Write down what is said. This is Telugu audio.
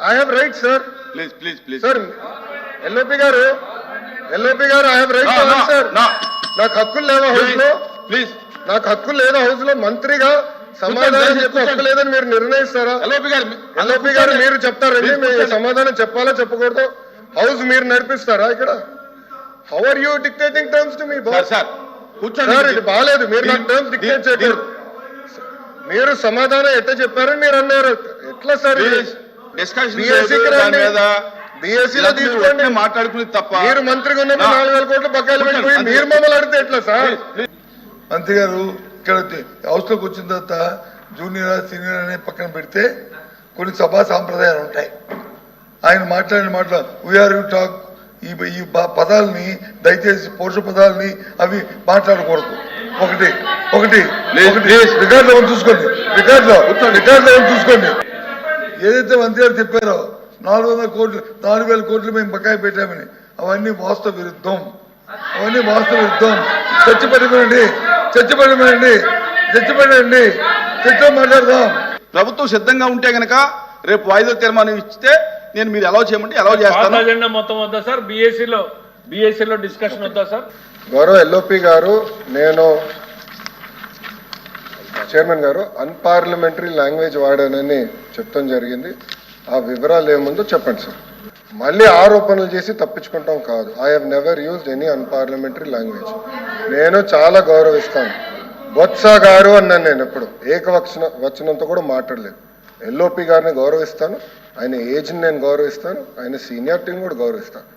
I have right sir. Please sir LOP గారు ఐ హావ్ రైట్ సార్. నాకు హక్కులు లేదా హౌస్ లో? ప్లీజ్ నాకు హక్కులు లేదా హౌస్ లో? మంత్రిగా సమాధానం చెప్పే హక్కు లేదని మీరు నిర్ణయిస్తారా? ఎల్ఓపి గారు మీరు చెప్తారండి, మీరు సమాధానం చెప్పాలా చెప్పకూడదు? హౌస్ మీరు నడిపిస్తారా ఇక్కడ? How are you dictating terms to me boss? Sir ఇది బాగాలేదు, మీరు నాకు టర్మ్స్ డిక్టేట్ చేయకూడదు. మీరు సమాధానం ఎట్లా చెప్పారని మీరు అన్నారు. ఎట్లా సార్? బిఎస్సీలో తీసుకోండి, మాట్లాడుకుని తప్ప. మీరు మంత్రిగా ఉన్నప్పుడు 4,000 కోట్లు బకాయిలు పెట్టిపోయి మీరు మమ్మల్ని అడిగితే ఎట్లా సార్? మంత్రి గారు ఇక్కడ హౌస్లోకి వచ్చిన తర్వాత జూనియర్ సీనియర్ అనే పక్కన పెడితే కొన్ని సభా సాంప్రదాయాలు ఉంటాయి. ఆయన మాట్లాడిన మాటలు వీఆర్ యూ టాక్, ఈ పదాలని దయచేసి పౌరుష పదాలని అవి మాట్లాడకూడదు. ఒకటి రికార్డులో చూసుకోండి, రికార్డులో చూసుకోండి. ఏదైతే మంత్రి గారు చెప్పారో 4,000 కోట్లు మేము బకాయి పెట్టామని, అవన్నీ వాస్తవ విరుద్ధం. చర్చ మాట్లాడదాం. ప్రభుత్వం సిద్ధంగా ఉంటే గనక రేపు వాయిదా తీర్మానం ఇస్తే నేను మీరు ఎలా చేయమంటే ఎలా చేస్తాను. అజెండా మొత్తం వద్దా సార్? బిఎస్సీలో డిస్కషన్ వద్దా సార్? గౌరవ ఎల్ఓపి గారు, నేను చైర్మన్ గారు అన్పార్లమెంటరీ లాంగ్వేజ్ వాడానని చెప్తాం జరిగింది. ఆ వివరాలు ఏముందో చెప్పండి సార్. మళ్ళీ ఆరోపణలు చేసి తప్పించుకుంటాం కాదు. I have never used any unparliamentary language. నేను చాలా గౌరవిస్తాను. బొత్స గారు అన్నాను, నేను ఎప్పుడు వచనంతో కూడా మాట్లాడలేదు. ఎల్ఓపి గారిని గౌరవిస్తాను, ఆయన ఏజ్ని నేను గౌరవిస్తాను, ఆయన సీనియారిటీని కూడా గౌరవిస్తాను.